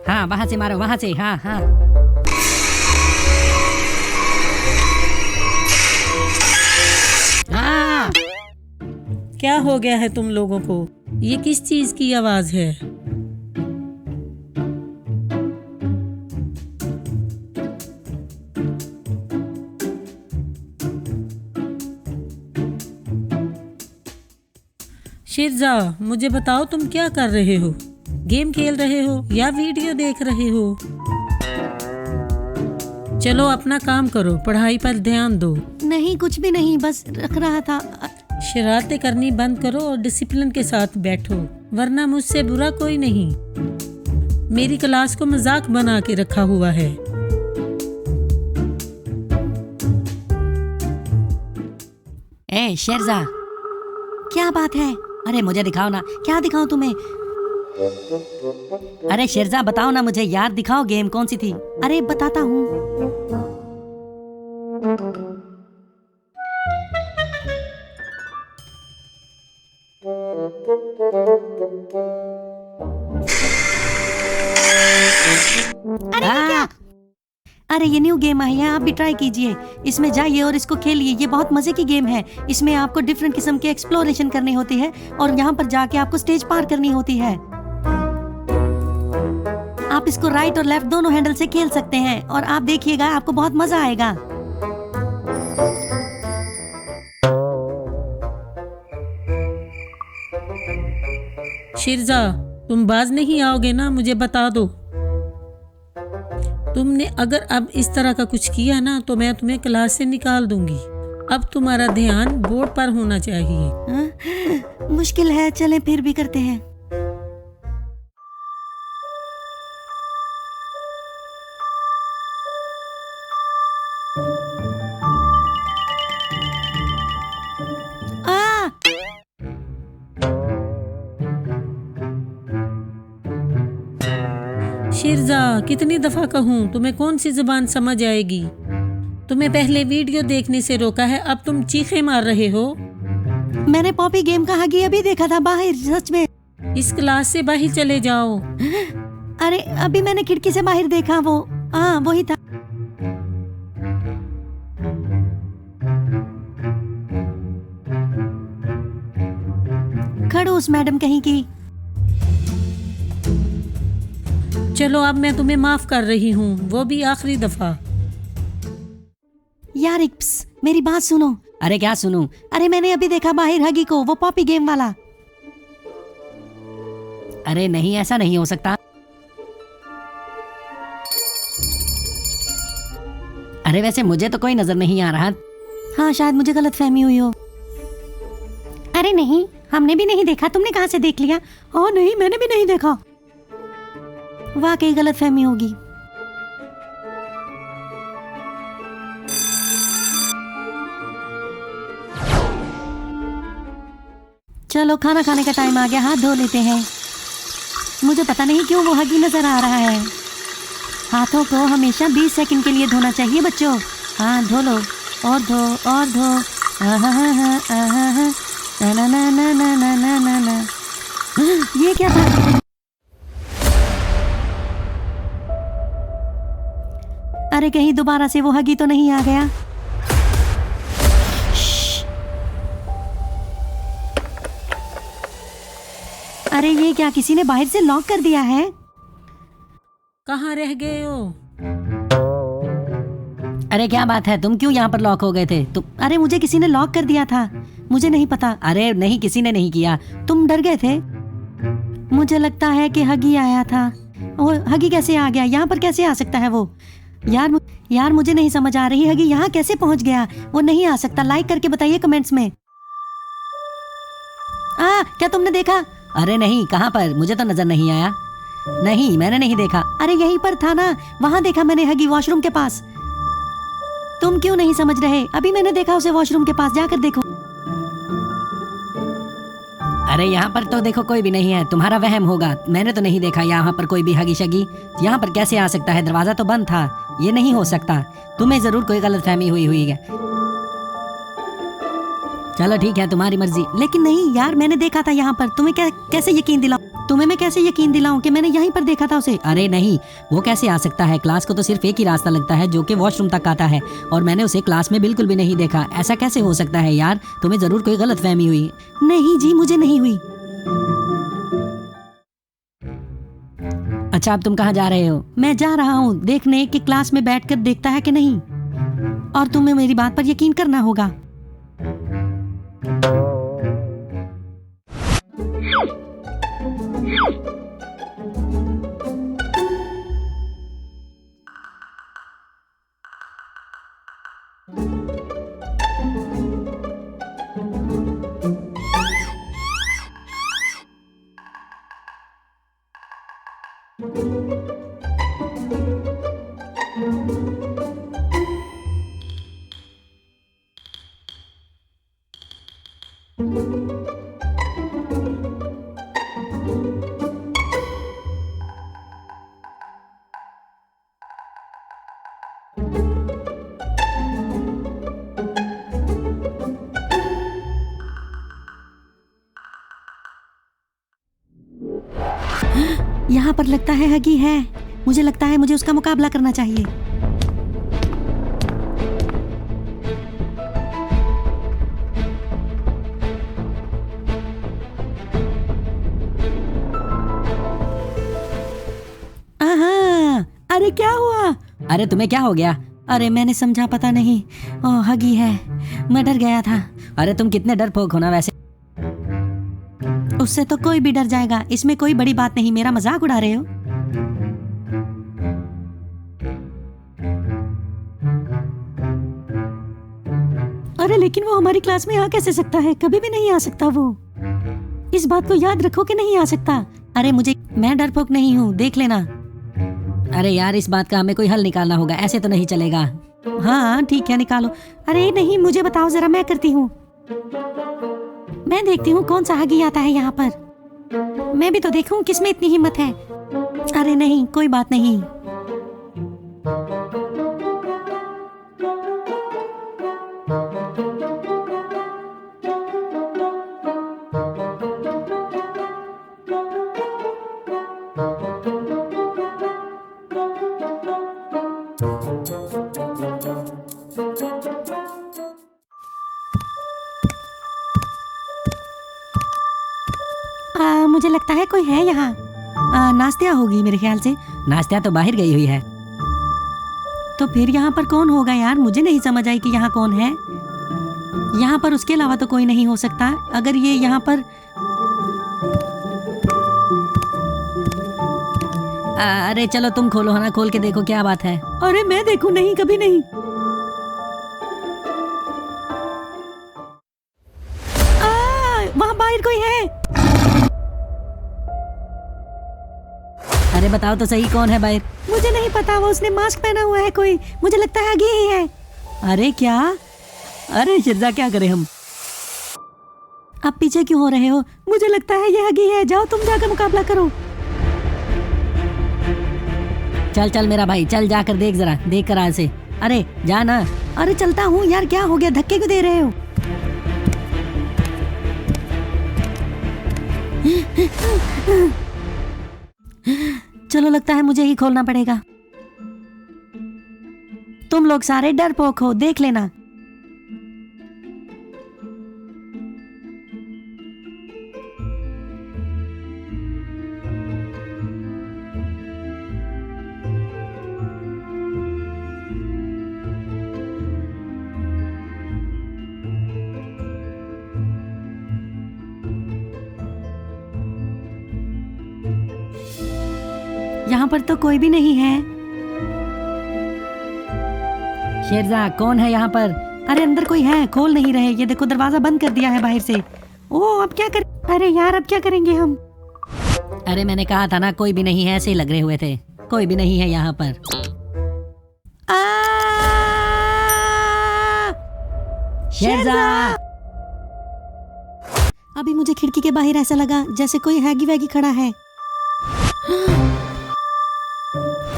हाँ, वहां से मारो, वहां से। हाँ हाँ। हाँ। क्या हो गया है तुम लोगों को? ये किस चीज की आवाज है? शिरजा, मुझे बताओ तुम क्या कर रहे हो? गेम खेल रहे हो या वीडियो देख रहे हो? चलो अपना काम करो, पढ़ाई पर ध्यान दो। नहीं, कुछ भी नहीं, बस रख रहा था। शरारतें करनी बंद करो और डिसिप्लिन के साथ बैठो, वरना मुझसे बुरा कोई नहीं। मेरी क्लास को मजाक बना के रखा हुआ है। ए शेरजा, क्या बात है? अरे मुझे दिखाओ ना। क्या दिखाऊं तुम्हें? अरे शेरजा बताओ ना मुझे यार, दिखाओ गेम कौन सी थी। अरे बताता हूँ। अरे ये क्या? अरे ये न्यू गेम आई है, आप भी ट्राई कीजिए। इसमें जाइए और इसको खेलिए, ये बहुत मजे की गेम है। इसमें आपको डिफरेंट किस्म के एक्सप्लोरेशन करनी होती है और यहाँ पर जाके आपको स्टेज पार करनी होती है। आप इसको राइट और लेफ्ट दोनों हैंडल से खेल सकते हैं और आप देखिएगा, आपको बहुत मजा आएगा। शिरजा, तुम बाज नहीं आओगे ना? मुझे बता दो। तुमने अगर अब इस तरह का कुछ किया ना तो मैं तुम्हें क्लास से निकाल दूंगी। अब तुम्हारा ध्यान बोर्ड पर होना चाहिए। मुश्किल है, चलें फिर भी करते हैं। शिरजा, कितनी दफा कहूँ, तुम्हें कौन सी जुबान समझ आएगी? तुम्हें पहले वीडियो देखने से रोका है, अब तुम चीखे मार रहे हो। मैंने पॉपी गेम का हगी अभी देखा था बाहर, सच में। इस क्लास से बाहर चले जाओ। अरे अभी मैंने खिड़की से बाहर देखा, वो हाँ वही था। खड़ूस मैडम कहीं की। चलो अब मैं तुम्हें माफ कर रही हूँ, वो भी आखिरी दफा। यार मेरी बात सुनो। अरे क्या सुनूं? अरे मैंने अभी देखा बाहर हगी को, वो पॉपी गेम वाला। अरे नहीं, ऐसा नहीं हो सकता। अरे वैसे मुझे तो कोई नजर नहीं आ रहा। हाँ शायद मुझे गलतफहमी हुई हो। अरे नहीं, हमने भी नहीं देखा, तुमने कहाँ से देख लिया? ओह नहीं, मैंने भी नहीं देखा। वाकई गलतफहमी होगी। चलो खाना खाने का टाइम आ गया, हाथ धो लेते हैं। मुझे पता नहीं क्यों वो हगी नजर आ रहा है। हाथों को हमेशा 20 सेकंड के लिए धोना चाहिए बच्चों। हाथ धो लो और धो और धो। ना ना ना ना ना ना ना ना। ये क्या था? अरे कहीं दोबारा से वो हगी तो नहीं आ गया? अरे ये क्या, किसी ने बाहर से लॉक कर दिया है? कहाँ रह गए हो? अरे क्या बात है, तुम क्यों यहाँ पर लॉक हो गए थे? तुम अरे मुझे किसी ने लॉक कर दिया था, मुझे नहीं पता। अरे नहीं, किसी ने नहीं किया। तुम डर गए थे? मुझे लगता है कि हगी आया था। वो हगी कैसे आ गया? यहाँ पर कैसे आ सकता है वो? यार मुझे नहीं समझ आ रही, हगी यहाँ कैसे पहुंच गया? वो नहीं आ सकता। लाइक करके बताइए कमेंट्स में। क्या तुमने देखा? अरे नहीं, कहाँ पर? मुझे तो नजर नहीं आया। नहीं, मैंने नहीं देखा। अरे यहीं पर था ना, वहाँ देखा मैंने हगी, वॉशरूम के पास। तुम क्यों नहीं समझ रहे? अभी मैंने देखा उसे वॉशरूम के पास, जाकर देखो। अरे यहाँ पर तो देखो कोई भी नहीं है, तुम्हारा वहम होगा। मैंने तो नहीं देखा यहाँ पर कोई भी हगी शगी। यहाँ पर कैसे आ सकता है? दरवाजा तो बंद था, ये नहीं हो सकता। तुम्हें जरूर कोई गलतफहमी हुई है। चलो ठीक है, तुम्हारी मर्जी। लेकिन नहीं यार, मैंने देखा था यहाँ पर। तुम्हें कैसे यकीन दिलाऊं? तुम्हें मैं कैसे यकीन दिलाऊं कि मैंने यहीं पर देखा था उसे? अरे नहीं, वो कैसे आ सकता है? क्लास को तो सिर्फ एक ही रास्ता लगता है जो कि वॉशरूम तक आता है, और मैंने उसे क्लास में बिल्कुल भी नहीं देखा। ऐसा कैसे हो सकता है यार? तुम्हें जरूर कोई गलतफहमी हुई। नहीं जी, मुझे नहीं हुई। अच्छा, अब तुम कहाँ जा रहे हो? मैं जा रहा हूँ देखने कि क्लास में बैठकर देखता है कि नहीं, और तुम्हें मेरी बात पर यकीन करना होगा। यहाँ पर लगता है हगी है। मुझे लगता है मुझे उसका मुकाबला करना चाहिए। आहा, अरे क्या हुआ? अरे तुम्हें क्या हो गया? अरे मैंने समझा, पता नहीं। ओह, हगी है। मैं डर गया था। अरे तुम कितने डरपोक हो ना वैसे। उससे तो कोई भी डर जाएगा, इसमें कोई बड़ी बात नहीं। मेरा मजाक उड़ा रहे हो? अरे लेकिन वो हमारी क्लास में आ कैसे सकता है? कभी भी नहीं आ सकता वो। इस बात को याद रखो कि नहीं आ सकता। अरे मैं डरपोक नहीं हूँ, देख लेना। अरे यार, इस बात का हमें कोई हल निकालना होगा, ऐसे तो नहीं चलेगा। हाँ ठीक है, निकालो। अरे नहीं, मुझे बताओ जरा, मैं करती हूँ। मैं देखती हूँ कौन सा हगी आता है यहाँ पर। मैं भी तो देखूं किसमें इतनी हिम्मत है। अरे नहीं, कोई बात नहीं। मुझे लगता है कोई है यहाँ। नास्तिया होगी मेरे ख्याल से। नास्तिया तो बाहर गई हुई है। तो फिर यहाँ पर कौन होगा यार? मुझे नहीं समझ आई कि यहाँ कौन है। यहाँ पर उसके अलावा तो कोई नहीं हो सकता। अगर ये यहाँ पर अरे चलो तुम खोलो, है ना, खोल के देखो क्या बात है। अरे मैं देखूं? नहीं, कभी नहीं। वहाँ बाहर कोई है। अरे बताओ तो सही, कौन है बाहर? मुझे नहीं पता, वो उसने मास्क पहना हुआ है कोई। मुझे लगता है आगे ही है। अरे क्या? अरे शिरजा, क्या करें हम? आप पीछे क्यों हो रहे हो? मुझे लगता है ये हगी है। जाओ तुम जाकर मुकाबला करो। चल चल मेरा भाई, चल जाकर देख, जरा देख कर आज से। अरे जा ना। अरे चलता हूँ यार, क्या हो गया? धक्के क्यों दे रहे हो? चलो, लगता है मुझे ही खोलना पड़ेगा। तुम लोग सारे डरपोक हो, देख लेना। यहाँ पर तो कोई भी नहीं है। शेरजा, कौन है यहाँ पर? अरे अंदर कोई है, खोल नहीं रहे। ये देखो, दरवाजा बंद कर दिया है बाहर से। ओह, अब क्या कर? अरे यार अब क्या करेंगे हम? अरे मैंने कहा था ना, कोई भी नहीं है, ऐसे ही लग रहे हुए थे। कोई भी नहीं है यहाँ पर। शेरज़ाद! अभी मुझे खिड़की के बाहर ऐसा लगा जैसे कोई हैगी वैगी खड़ा है।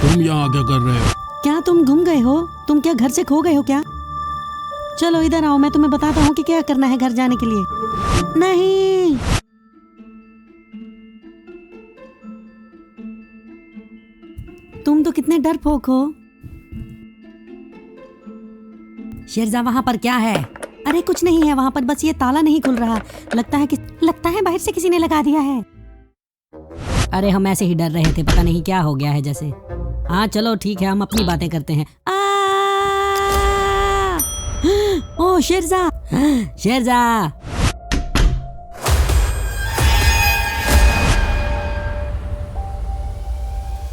तुम यहाँ क्या कर रहे हो? क्या तुम गुम गए हो? तुम क्या घर से खो गए हो क्या? चलो इधर आओ, मैं तुम्हें बताता हूँ कि क्या करना है घर जाने के लिए। नहीं, तुम तो कितने डरपोक हो। शेरज़ाद वहाँ पर क्या है? अरे कुछ नहीं है वहाँ पर, बस ये ताला नहीं खुल रहा। लगता है बाहर से किसी ने लगा दिया है। अरे हम ऐसे ही डर रहे थे, पता नहीं क्या हो गया है जैसे। हाँ चलो ठीक है, हम अपनी बातें करते हैं। ओ शेरज़ाद! शेरज़ाद!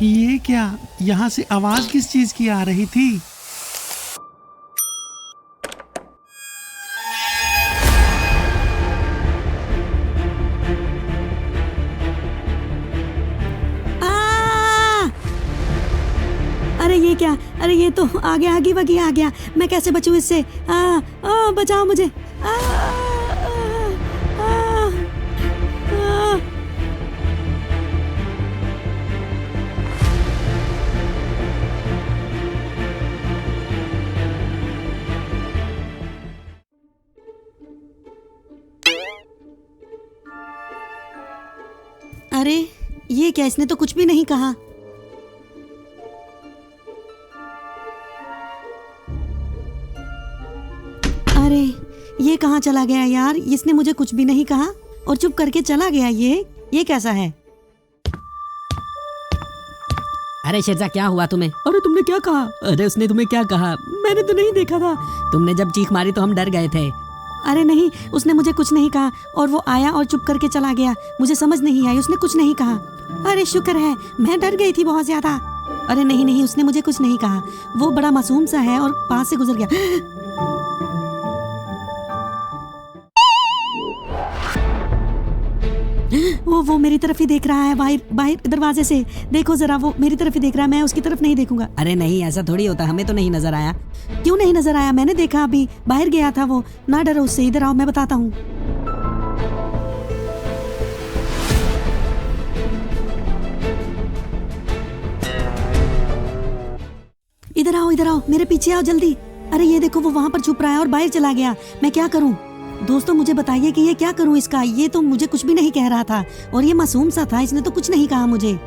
ये क्या? यहाँ से आवाज किस चीज की आ रही थी? अरे ये क्या? अरे ये तो आगे आगे वगी आ गया। मैं कैसे बचूं इससे? बचाओ मुझे। अरे ये क्या? इसने तो कुछ भी नहीं कहा। अरे ये कहाँ चला गया यार? इसने मुझे कुछ भी नहीं कहा और चुप करके चला गया। ये कैसा है? अरे शेरज़ाद क्या हुआ तुम्हें? अरे तुमने क्या कहा? अरे उसने तुम्हें क्या कहा? मैंने तो नहीं देखा था। तुमने जब चीख मारी तो हम डर गए थे। अरे नहीं, उसने मुझे कुछ नहीं कहा और वो आया और चुप करके चला गया। मुझे समझ नहीं आई, उसने कुछ नहीं कहा। अरे शुक्र है, मैं डर गई थी बहुत ज्यादा। अरे नहीं, उसने मुझे कुछ नहीं कहा। वो बड़ा मासूम सा है और पास से गुजर गया। वो मेरी तरफ ही देख रहा है, बाहर दरवाजे से। देखो जरा, वो मेरी तरफ ही देख रहा है, मैं उसकी तरफ नहीं देखूंगा। अरे नहीं, ऐसा थोड़ी होता, हमें तो नहीं नजर आया। क्यों नहीं नजर आया? मैंने देखा, अभी बाहर गया था वो। ना डरो उससे, इधर आओ मैं बताता हूँ। इधर आओ, मेरे पीछे आओ जल्दी। अरे ये देखो, वो वहां पर छुप रहा है और बाहर चला गया। मैं क्या करूं? दोस्तों मुझे बताइए कि ये क्या करूं इसका। ये तो मुझे कुछ भी नहीं कह रहा था और ये मासूम सा था, इसने तो कुछ नहीं कहा मुझे।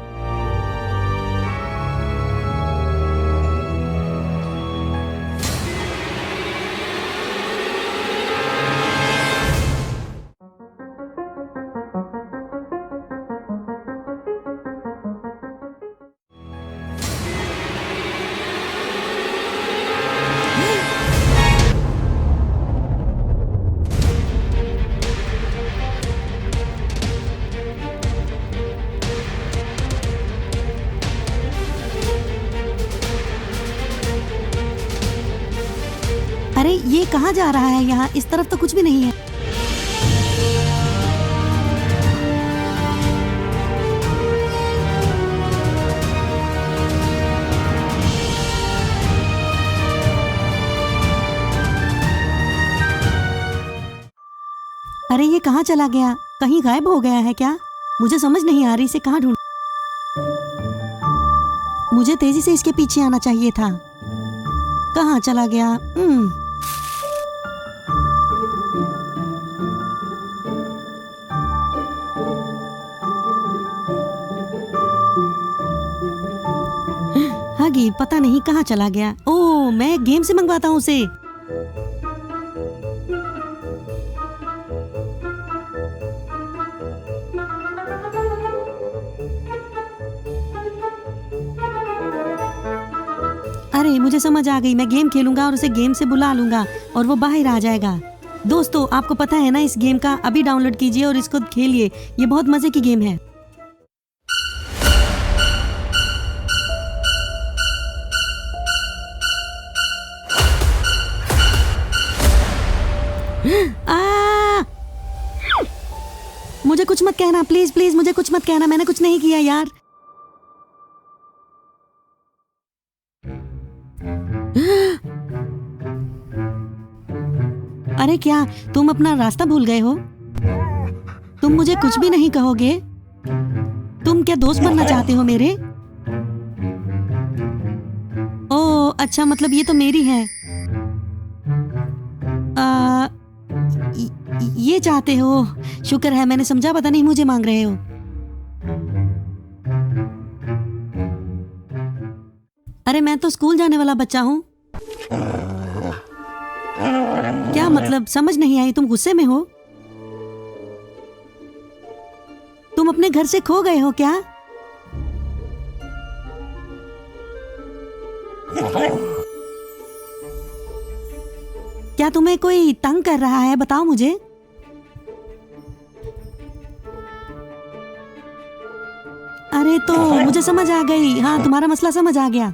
अरे ये कहाँ जा रहा है? यहाँ इस तरफ तो कुछ भी नहीं है। अरे ये कहाँ चला गया? कहीं गायब हो गया है क्या? मुझे समझ नहीं आ रही इसे कहाँ ढूंढ। मुझे तेजी से इसके पीछे आना चाहिए था। कहाँ चला गया? हगी पता नहीं कहाँ चला गया। ओह, मैं गेम से मंगवाता हूँ उसे। अरे मुझे समझ आ गई, मैं गेम खेलूंगा और उसे गेम से बुला लूंगा और वो बाहर आ जाएगा। दोस्तों आपको पता है ना इस गेम का? अभी डाउनलोड कीजिए और इसको खेलिए, ये बहुत मजे की गेम है। मुझे मुझे कुछ मत कहना, प्लीज प्लीज मुझे कुछ मत कहना, मैंने कुछ नहीं किया यार। अरे क्या तुम अपना रास्ता भूल गए हो? तुम मुझे कुछ भी नहीं कहोगे? तुम क्या दोस्त बनना चाहते हो मेरे? ओ अच्छा, मतलब ये तो मेरी है। ये चाहते हो? शुक्र है मैंने समझा, पता नहीं मुझे मांग रहे हो। अरे मैं तो स्कूल जाने वाला बच्चा हूँ। क्या मतलब, समझ नहीं आई, तुम गुस्से में हो? तुम अपने घर से खो गए हो क्या? क्या तुम्हें कोई तंग कर रहा है? बताओ मुझे। अरे तो मुझे समझ आ गई, हाँ तुम्हारा मसला समझ आ गया।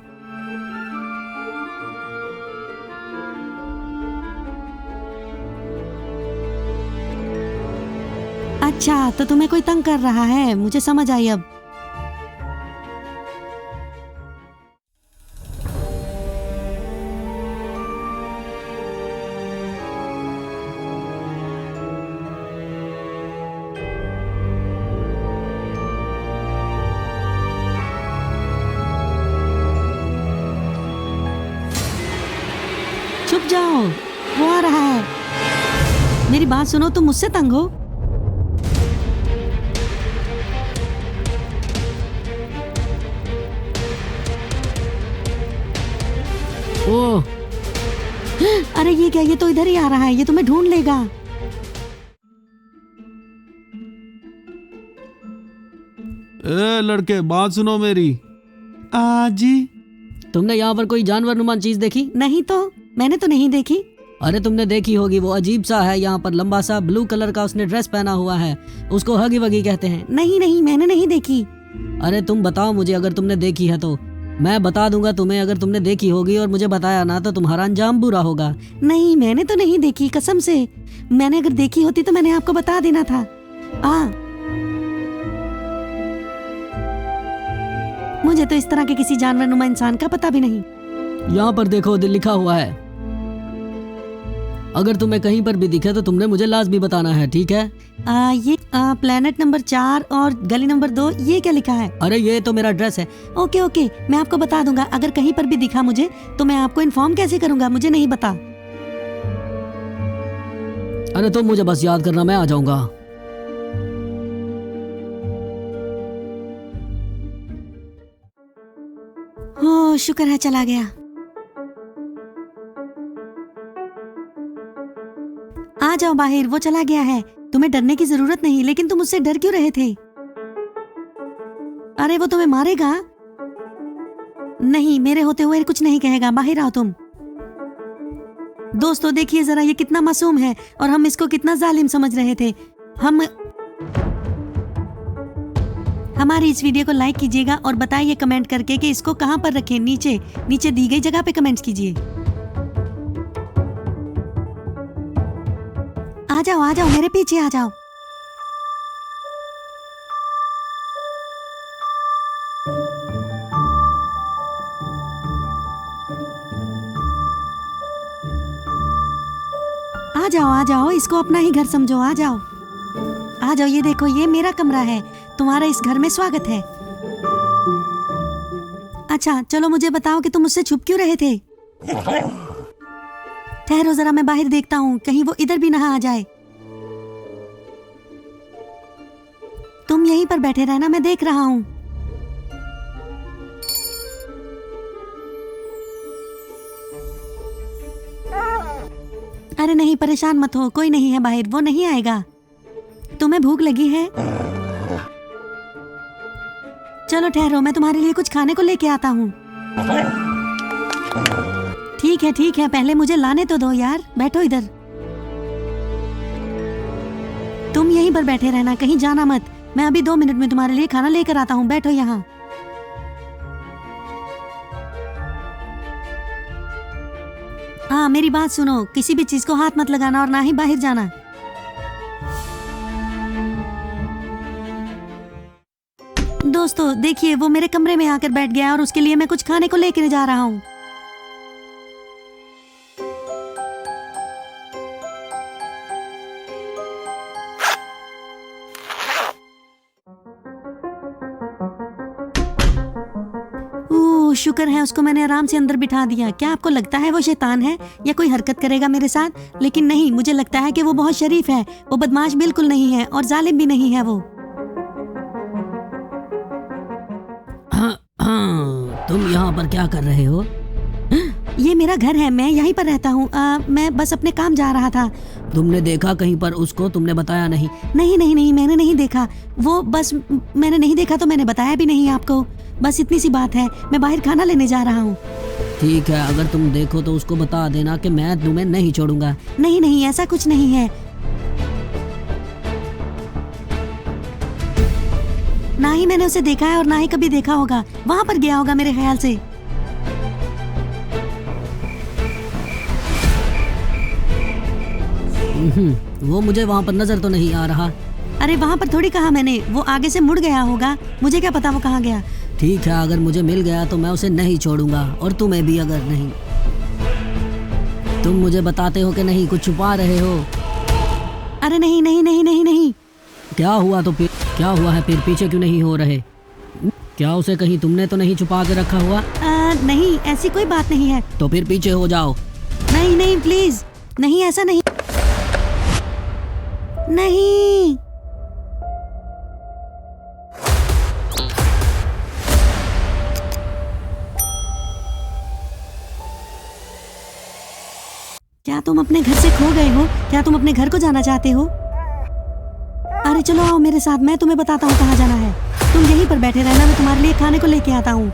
अच्छा तो तुम्हें कोई तंग कर रहा है, मुझे समझ आई अब। चुप जाओ, वो आ रहा है। मेरी बात सुनो, तुम मुझसे तंग हो? ओह, अरे ये क्या, ये तो इधर ही आ रहा है, ये तुम्हें ढूंढ लेगा। ए लड़के, बात सुनो मेरी। जी। तुमने यहाँ पर कोई जानवर नुमान चीज देखी? नहीं तो, मैंने तो नहीं देखी। अरे तुमने देखी होगी, वो अजीब सा है, यहाँ पर लंबा सा ब्लू कलर का उसने ड्रेस पहना हुआ है, उसको हगी वगी कहते हैं। नहीं नहीं, मैंने नहीं देखी। अरे तुम बताओ मुझे, अगर तुमने देखी है तो मैं बता दूंगा तुम्हें। अगर तुमने देखी होगी और मुझे बताया ना तो तुम्हारा अंजाम बुरा होगा। नहीं मैंने तो नहीं देखी, कसम से। मैंने अगर देखी होती तो मैंने आपको बता देना था। मुझे तो इस तरह के किसी जानवर नुमा इंसान का पता भी नहीं। यहाँ पर देखो, लिखा हुआ है, अगर तुम्हें कहीं पर भी दिखे तो तुमने मुझे लाजमी बताना है, ठीक है? ये प्लेनेट नंबर 4 और गली नंबर 2, ये क्या लिखा है? अरे ये तो मेरा ड्रेस है। ओके ओके, मैं आपको बता दूंगा। अगर कहीं पर भी दिखा मुझे तो मैं आपको इन्फॉर्म कैसे करूंगा, मुझे नहीं बता। अरे तुम मुझे बस याद करना, मैं आ जाऊंगा। हो शुक्र है चला गया। आ जाओ बाहर, वो चला गया है। तुम्हें डरने की जरूरत नहीं, लेकिन तुम उससे डर क्यों रहे थे? अरे वो तुम्हें मारेगा? नहीं, मेरे होते हुए कुछ नहीं कहेगा। बाहर आओ तुम। दोस्तों देखिए जरा, ये कितना मासूम है और हम इसको कितना जालिम समझ रहे थे। हमारी इस वीडियो को लाइक कीजिएगा और बताइए कमेंट करके कि इसको कहां पर रखें। नीचे नीचे दी गई जगह पे कमेंट कीजिए। आ जाओ मेरे पीछे आ जाओ। आ जाओ, इसको अपना ही घर समझो। आ जाओ, ये देखो, ये मेरा कमरा है। तुम्हारा इस घर में स्वागत है। अच्छा चलो मुझे बताओ कि तुम मुझसे छुप क्यों रहे थे? ठहरो जरा, मैं बाहर देखता हूँ, कहीं वो इधर भी ना आ जाए। तुम यहीं पर बैठे रहना, मैं देख रहा हूँ। अरे नहीं, परेशान मत हो, कोई नहीं है बाहर, वो नहीं आएगा। तुम्हें भूख लगी है? चलो ठहरो, मैं तुम्हारे लिए कुछ खाने को लेके आता हूँ। ठीक है, पहले मुझे लाने तो दो यार। बैठो इधर। तुम यहीं पर बैठे रहना, कहीं जाना मत। मैं अभी 2 मिनट में तुम्हारे लिए खाना लेकर आता हूँ। बैठो यहाँ। हाँ मेरी बात सुनो, किसी भी चीज को हाथ मत लगाना और ना ही बाहर जाना। दोस्तों देखिए, वो मेरे कमरे में आकर बैठ गया और उसके लिए मैं कुछ खाने को लेकर जा रहा हूँ। शुक्र है उसको मैंने आराम से अंदर बिठा दिया। क्या आपको लगता है वो शैतान है या कोई हरकत करेगा मेरे साथ? लेकिन नहीं, मुझे लगता है कि वो बहुत शरीफ है। वो बदमाश बिल्कुल नहीं है और जालिम भी नहीं है वो। हाँ, तुम यहाँ पर क्या कर रहे हो? ये मेरा घर है, मैं यहीं पर रहता हूँ। मैं बस अपने काम जा रहा था। तुमने देखा कहीं पर उसको? तुमने बताया नहीं? नहीं नहीं नहीं, मैंने नहीं देखा। वो बस मैंने नहीं देखा तो मैंने बताया भी नहीं आपको। बस इतनी सी बात है। मैं बाहर खाना लेने जा रहा हूँ। ठीक है, अगर तुम देखो तो उसको बता देना कि मैं तुम्हें नहीं छोड़ूंगा। नहीं नहीं, ऐसा कुछ नहीं है। ना ही मैंने उसे देखा है और ना ही कभी देखा होगा। वहां पर गया होगा मेरे ख्याल से। वो मुझे वहाँ पर नजर तो नहीं आ रहा। अरे वहां पर थोड़ी कहा मैंने, वो आगे से मुड़ गया होगा। मुझे क्या पता वो कहाँ गया। ठीक है, अगर मुझे मिल गया तो मैं उसे नहीं छोड़ूंगा, और तुम्हें भी अगर नहीं। तुम मुझे बताते हो कि नहीं, कुछ छुपा रहे हो? अरे नहीं नहीं नहीं नहीं नहीं। क्या हुआ तो फिर? क्या हुआ है फिर? पीछे क्यों नहीं हो रहे? क्या उसे कहीं तुमने तो नहीं छुपा के रखा हुआ? नहीं, ऐसी कोई बात नहीं है। तो फिर पीछे हो जाओ। नहीं नहीं प्लीज, नहीं ऐसा नहीं। नहीं। क्या तुम अपने घर से खो गए हो? क्या तुम अपने घर को जाना चाहते हो? अरे चलो आओ मेरे साथ, मैं तुम्हें बताता हूँ कहाँ जाना है। तुम यहीं पर बैठे रहना, मैं तुम्हारे लिए खाने को लेके आता हूँ।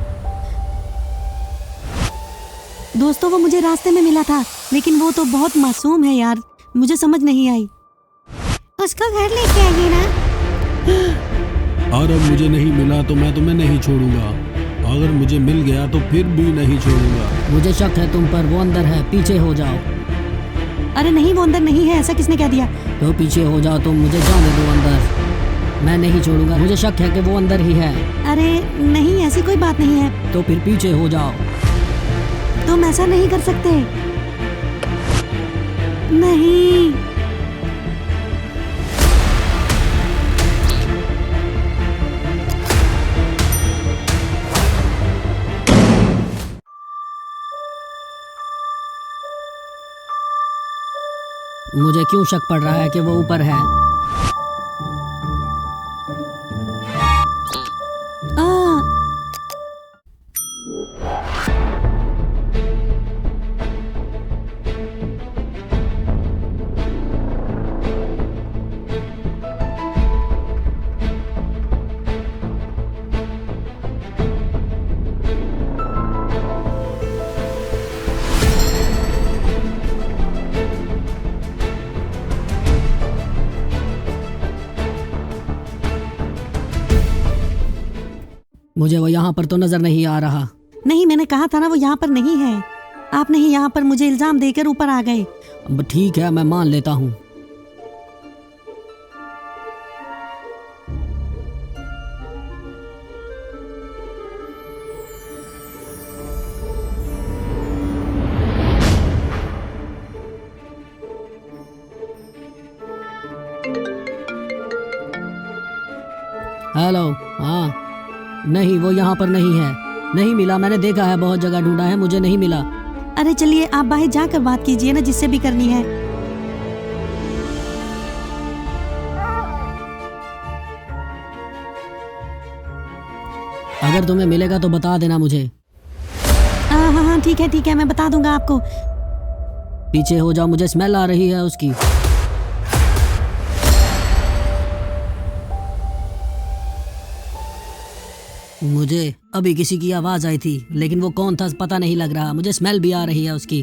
दोस्तों वो मुझे रास्ते में मिला था, लेकिन वो तो बहुत मासूम है यार, मुझे समझ नहीं आई। उसको घर लेके आइए ना। और अब मुझे नहीं मिला तो मैं तुम्हें नहीं छोड़ूंगा। अगर मुझे मिल गया तो फिर भी नहीं छोड़ूंगा। मुझे शक है तुम पर, वो अंदर है, पीछे हो जाओ। अरे नहीं, वो अंदर नहीं है, ऐसा किसने कह दिया? तो पीछे हो जाओ, तुम मुझे जाने दो अंदर, मैं नहीं छोड़ूंगा। मुझे शक है कि वो अंदर ही है। अरे नहीं, ऐसी कोई बात नहीं है। तो फिर पीछे हो जाओ। तुम ऐसा नहीं कर सकते। नहीं। मुझे क्यों शक पड़ रहा है कि वो ऊपर है? मुझे वो यहाँ पर तो नजर नहीं आ रहा। नहीं, मैंने कहा था ना वो यहाँ पर नहीं है। आप नहीं यहाँ पर मुझे इल्जाम देकर ऊपर आ गए। अब ठीक है, मैं मान लेता हूँ। हेलो। हाँ, नहीं वो यहाँ पर नहीं है, नहीं मिला। मैंने देखा है, बहुत जगह ढूंढा है, मुझे नहीं मिला। अरे चलिए आप बाहर जाकर बात कीजिए ना, जिससे भी करनी है। अगर तुम्हें मिलेगा तो बता देना मुझे। हाँ हाँ ठीक है, मैं बता दूंगा आपको। पीछे हो जाओ, मुझे स्मेल आ रही है उसकी। मुझे अभी किसी की आवाज आई थी, लेकिन वो कौन था पता नहीं लग रहा। मुझे स्मेल भी आ रही है उसकी।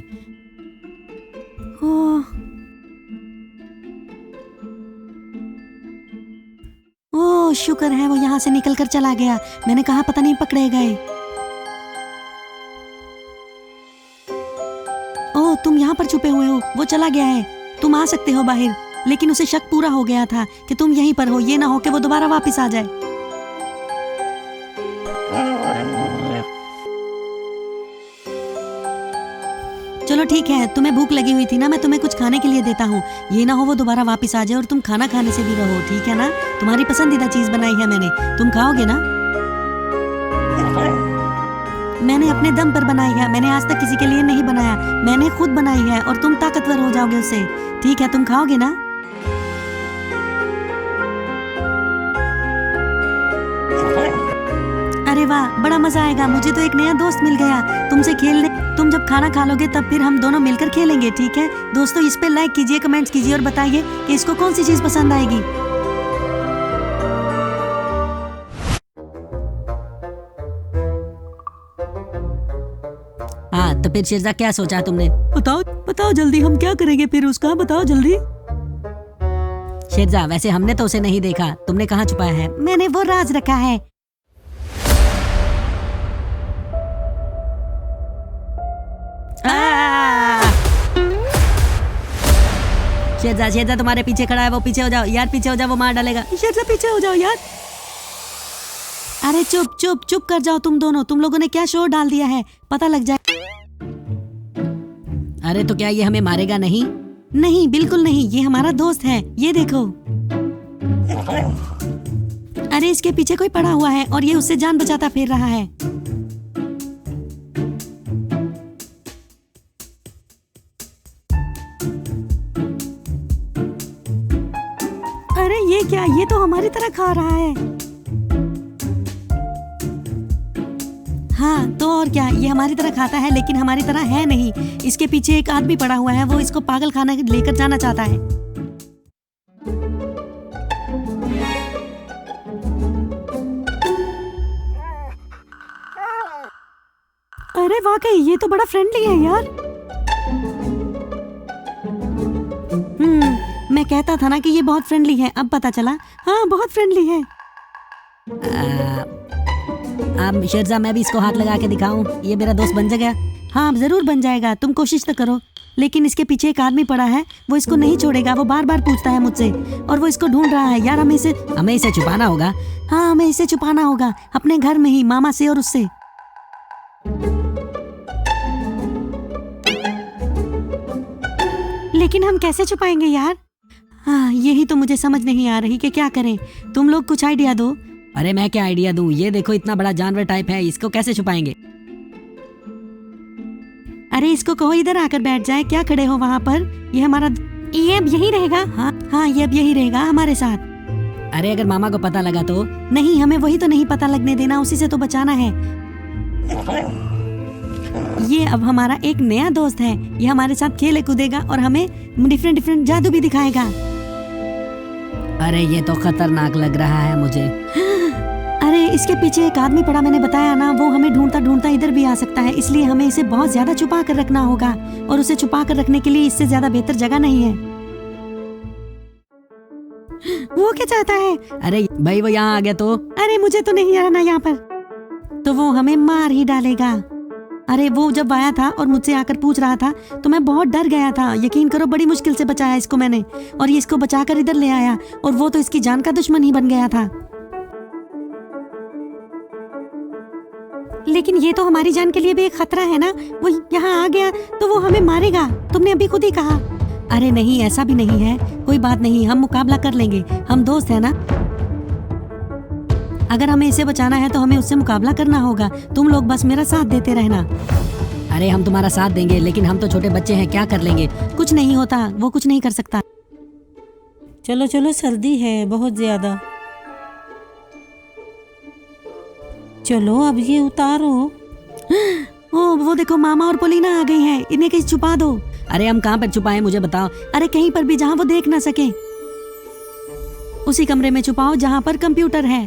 ओह शुक्र है वो यहाँ से निकल कर चला गया। मैंने कहा पता नहीं पकड़े गए। ओह तुम यहाँ पर छुपे हुए हो, वो चला गया है। तुम आ सकते हो बाहर, लेकिन उसे शक पूरा हो गया था कि तुम यहीं पर हो। ये ना हो कि वो दोबारा वापस आ जाए। चलो ठीक है, तुम्हें भूख लगी हुई थी ना, मैं तुम्हें कुछ खाने के लिए देता हूँ। ये ना हो वो दोबारा वापस आ जाए और तुम खाना खाने से भी रहो, ठीक है ना? तुम्हारी पसंदीदा चीज बनाई है मैंने, तुम खाओगे ना? मैंने अपने दम पर बनाई है, मैंने आज तक किसी के लिए नहीं बनाया, मैंने खुद बनाई है और तुम ताकतवर हो जाओगे उससे। ठीक है, तुम खाओगे ना? अरे वाह, बड़ा मजा आएगा, मुझे तो एक नया दोस्त मिल गया तुमसे खेलने। तुम जब खाना खा लोगे तब फिर हम दोनों मिलकर खेलेंगे, ठीक है? दोस्तों, इस पे लाइक कीजिए, कमेंट्स कीजिए और बताइए कि इसको कौन सी चीज पसंद आएगी। हाँ, तो फिर शेरजा क्या सोचा तुमने? बताओ बताओ जल्दी, हम क्या करेंगे फिर उसका, बताओ जल्दी। शेरजा, वैसे हमने तो उसे नहीं देखा, तुमने कहाँ छुपाया है? मैंने वो राज रखा है। शेरजा, शेरजा तुम्हारे पीछे खड़ा है, वो पीछे हो जाओ यार, पीछे हो जाओ, वो मार डालेगा। शेरजा पीछे हो जाओ यार। अरे चुप चुप चुप कर जाओ तुम दोनों, तुम लोगों ने क्या शोर डाल दिया है, पता लग जाए। अरे तो क्या ये हमें मारेगा नहीं? नहीं, बिल्कुल नहीं, ये हमारा दोस्त है, ये देखो। अरे इसके पीछे कोई पड़ा हुआ है और ये उससे जान बचाता फिर रहा है। अरे ये क्या, ये तो हमारी तरह खा रहा है। हाँ तो और क्या, ये हमारी तरह खाता है लेकिन हमारी तरह है नहीं। इसके पीछे एक आदमी पड़ा हुआ है, वो इसको पागल खाना लेकर जाना चाहता है। अरे वाकई ये तो बड़ा फ्रेंडली है यार। मैं कहता था ना कि ये बहुत फ्रेंडली है, अब पता चला। हाँ, बहुत फ्रेंडली है। अब शेरजा, मैं भी इसको हाथ लगा के दिखाऊं, ये मेरा दोस्त बन जाएगा? हाँ जरूर बन जाएगा, तुम कोशिश तो करो। लेकिन इसके पीछे एक आदमी पड़ा है, वो इसको नहीं छोड़ेगा, वो बार बार पूछता है मुझसे और वो इसको ढूंढ रहा है यार। हमें इसे छुपाना होगा। हाँ, हमें इसे छुपाना होगा अपने घर में ही, मामा से और उससे। लेकिन हम कैसे छुपाएंगे यार? हाँ, यही तो मुझे समझ नहीं आ रही कि क्या करें। तुम लोग कुछ आइडिया दो। अरे मैं क्या आइडिया दूं, ये देखो इतना बड़ा जानवर टाइप है, इसको कैसे छुपाएंगे? अरे इसको कहो इधर आकर बैठ जाए, क्या खड़े हो वहाँ पर? ये अब यही रहेगा। हाँ, ये अब यही रहेगा हमारे साथ। अरे अगर मामा को पता लगा तो? नहीं, हमें वही तो नहीं पता लगने देना, उसी से तो बचाना है। ये अब हमारा एक नया दोस्त है, ये हमारे साथ खेले कूदेगा और हमें डिफरेंट जादू भी दिखाएगा। अरे ये तो खतरनाक लग रहा है मुझे। अरे इसके पीछे एक आदमी पड़ा, मैंने बताया ना, वो हमें ढूंढता ढूंढता इधर भी आ सकता है, इसलिए हमें इसे बहुत ज्यादा छुपा कर रखना होगा और उसे छुपा कर रखने के लिए इससे ज्यादा बेहतर जगह नहीं है। वो क्या चाहता है? अरे भाई वो यहाँ आ गया तो? अरे मुझे तो नहीं आना यहाँ पर, तो वो हमें मार ही डालेगा। अरे वो जब आया था और मुझसे आकर पूछ रहा था तो मैं बहुत डर गया था, यकीन करो बड़ी मुश्किल से बचाया इसको मैंने, और ये इसको बचाकर इधर ले आया और वो तो इसकी जान का दुश्मन ही बन गया था। लेकिन ये तो हमारी जान के लिए भी एक खतरा है ना, वो यहाँ आ गया तो वो हमें मारेगा, तुमने अभी खुद ही कहा। अरे नहीं, ऐसा भी नहीं है, कोई बात नहीं, हम मुकाबला कर लेंगे, हम दोस्त हैं ना। अगर हमें इसे बचाना है तो हमें उससे मुकाबला करना होगा, तुम लोग बस मेरा साथ देते रहना। अरे हम तुम्हारा साथ देंगे, लेकिन हम तो छोटे बच्चे हैं, क्या कर लेंगे? कुछ नहीं होता, वो कुछ नहीं कर सकता। चलो चलो, सर्दी है बहुत ज्यादा, चलो अब ये उतारो। ओ वो देखो, मामा और पोलिना आ गई हैं, इन्हें कहीं छुपा दो। अरे हम कहाँ पर छुपाएं, मुझे बताओ। अरे कहीं पर भी जहाँ वो देख ना सके, उसी कमरे में छुपाओ जहाँ पर कंप्यूटर है।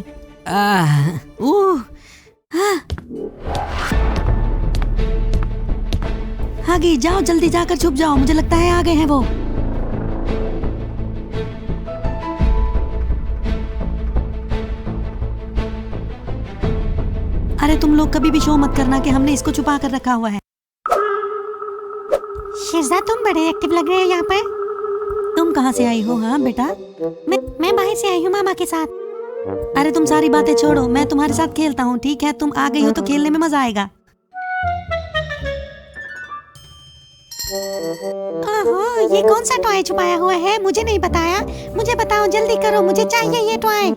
आगे जाओ, जल्दी जाकर छुप जाओ, मुझे लगता है आ गए हैं वो। अरे तुम लोग कभी भी शो मत करना कि हमने इसको छुपा कर रखा हुआ है। शिरजा, तुम बड़े एक्टिव लग रहे हो यहाँ पर। तुम कहाँ से आई हो? हाँ बेटा, मैं बाहर से आई हूँ मामा के साथ। अरे तुम सारी बातें छोड़ो, मैं तुम्हारे साथ खेलता हूँ, ठीक है? तुम आ गई हो तो खेलने में मजा आएगा। ओहो, ये कौन सा टॉय छुपाया हुआ है? मुझे नहीं बताया। मुझे बताओ, जल्दी करो, मुझे चाहिए ये टॉय।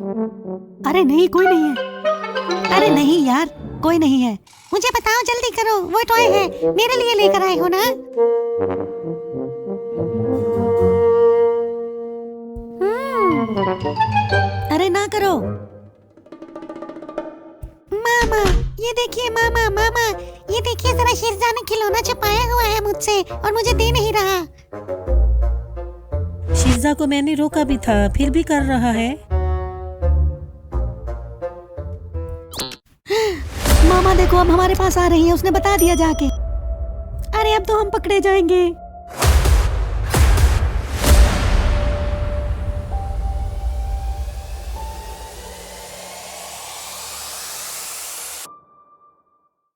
अरे नहीं, कोई नहीं है। अरे नहीं यार, कोई नहीं है। मुझे बताओ, जल्दी करो, वो टॉय है, मेरे लिए लेकर आए हो ना? अरे ना करो। मामा, ये देखिए मामा, मामा, ये देखिए जरा, शेरजाद ने खिलौना छुपाया हुआ है मुझसे और मुझे दे नहीं रहा। शिजा को मैंने रोका भी था, फिर भी कर रहा है। मामा देखो, अब हमारे पास आ रही है, उसने बता दिया जाके। अरे अब तो हम पकड़े जाएंगे।